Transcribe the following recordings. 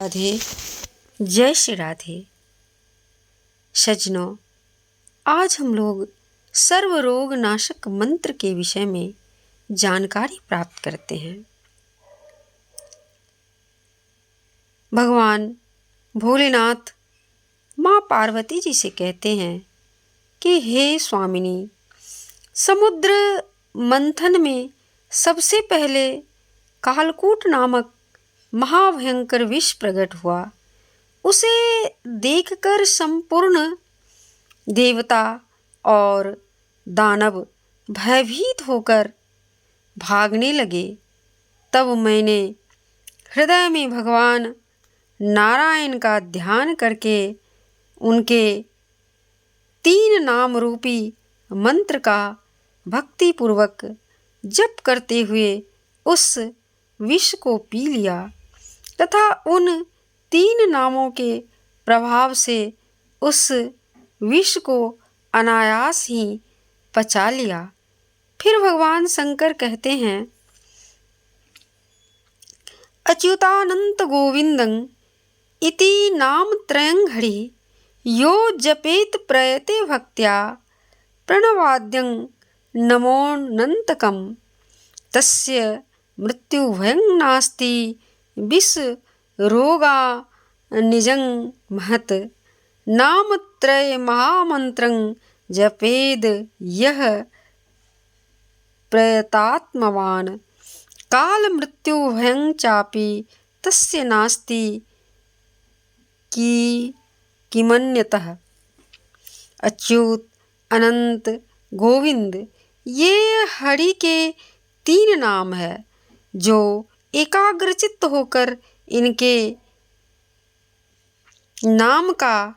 राधे। जय श्री राधे। सज्जनों, आज हम लोग सर्व रोग नाशक मंत्र के विषय में जानकारी प्राप्त करते हैं। भगवान भोलेनाथ माँ पार्वती जी से कहते हैं कि हे स्वामिनी, समुद्र मंथन में सबसे पहले कालकूट नामक महाभयंकर विष प्रकट हुआ। उसे देखकर संपूर्ण देवता और दानव भयभीत होकर भागने लगे। तब मैंने हृदय में भगवान नारायण का ध्यान करके उनके 3 नाम रूपी मंत्र का भक्तिपूर्वक जप करते हुए उस विष को पी लिया तथा उन 3 नामों के प्रभाव से उस विष को अनायास ही पचा लिया। फिर भगवान शंकर कहते हैं, अच्युतानंत गोविंदं इति नाम त्रयं घड़ी यो जपेत प्रयते भक्त्या प्रणवाद्यं नमोऽनन्तकं तस्य मृत्यु भयं नास्ति विष रोगा निजं महत् नाम त्रय महामंत्रं जपेद यह प्रयतात्मवान काल मृत्यु भयं चापि तस्य नास्ति किमन्यतः। अच्युत, अनंत, गोविंद ये हरि के 3 नाम है। जो एकाग्रचित्त होकर इनके नाम का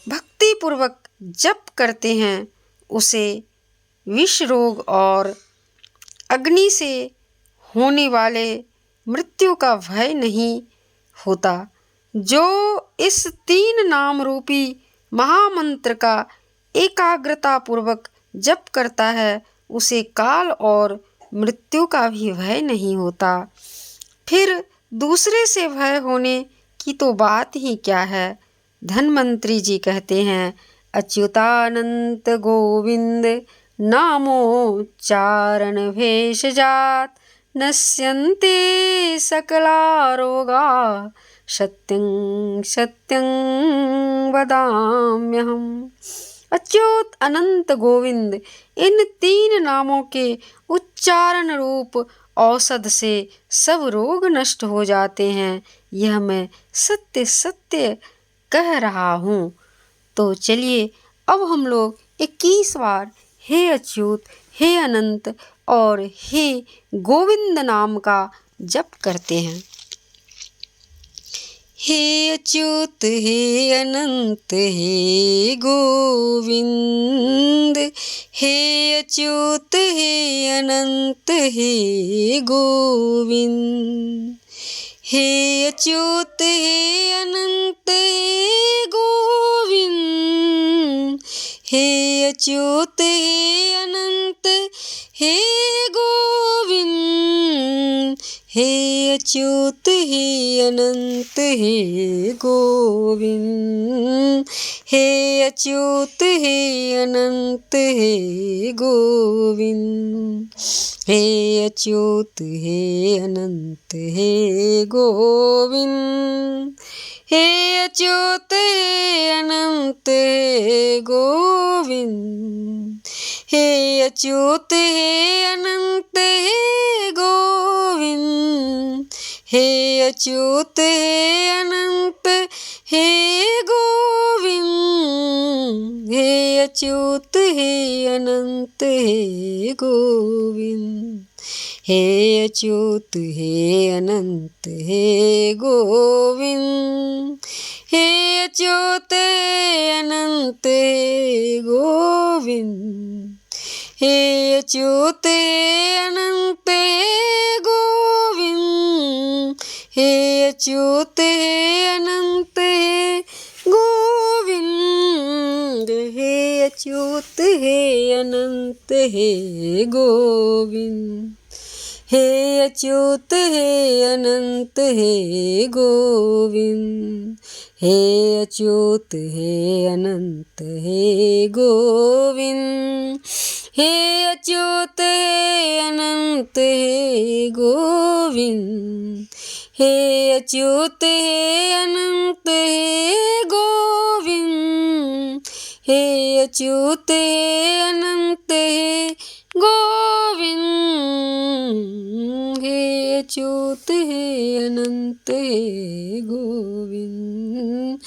भक्तिपूर्वक जप करते हैं उसे विष रोग और अग्नि से होने वाले मृत्यु का भय नहीं होता। जो इस 3 नाम रूपी महामंत्र का एकाग्रता पूर्वक जप करता है उसे काल और मृत्यु का भी भय नहीं होता। फिर दूसरे से भय होने की तो बात ही क्या है। धन्वंतरी जी कहते हैं, अच्युतानंत गोविंद नामोच्चारण भेषजात नश्यन्ते सकला रोगा सत्यं सत्यं वदाम्यहम्। अच्युत, अनंत, गोविंद इन 3 नामों के उच्चारण रूप औषध से सब रोग नष्ट हो जाते हैं। यह मैं सत्य सत्य कह रहा हूँ। तो चलिए अब हम लोग 21 बार हे अच्युत, हे अनंत और हे गोविंद नाम का जप करते हैं। हे अच्युत, हे अनंत, हे गोविंद। हे अच्युत, हे अनंत, हे गोविंद। हे अच्युत, हे अनंत, हे गोविंद। हे अच्युत, हे अनंत, हे गोविंद। हे अच्युत, हे अनंत, हे गोविंद। हे अच्युत, हे अनंत, हे गोविंद। हे अच्युत, हे अनंत, हे गोविंद। हे अच्युत, हे अनंत, हे गोविंद। हे अच्युत, हे अनंत, हे गोविंद। हे अच्युत, हे अनंत, हे गोविंद। हे अच्युत, हे अनंत, हे गोविंद। हे अच्युत, हे अनंत, हे गोविंद। हे अच्युत, हे अनंत, हे गोविंद। हे अच्युत, हे अनंत, हे गोविंद। हे अच्युत, हे अनंत, हे गोविंद। हे अच्युत, हे अनंत, हे गोविंद। हे अच्युत हे अनंत हे गोविंद, हे अच्युत हे अनंत हे गोविंद, हे अच्युत हे अनंत हे गोविंद, हे अच्युत हे अनंत हे गोविंद, हे अच्युत हे अनंत हे गोविंद, हे अच्युत हे अनंत हे गोविंद,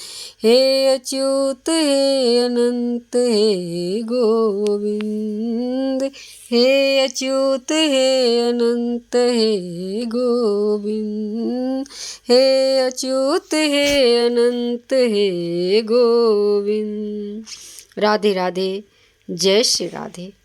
हे अच्युत हे अनंत हे गोविंद, हे अच्युत हे अनंत हे गोविंद, हे अच्युत हे अनंत हे गोविंद। राधे राधे, जय श्री राधे।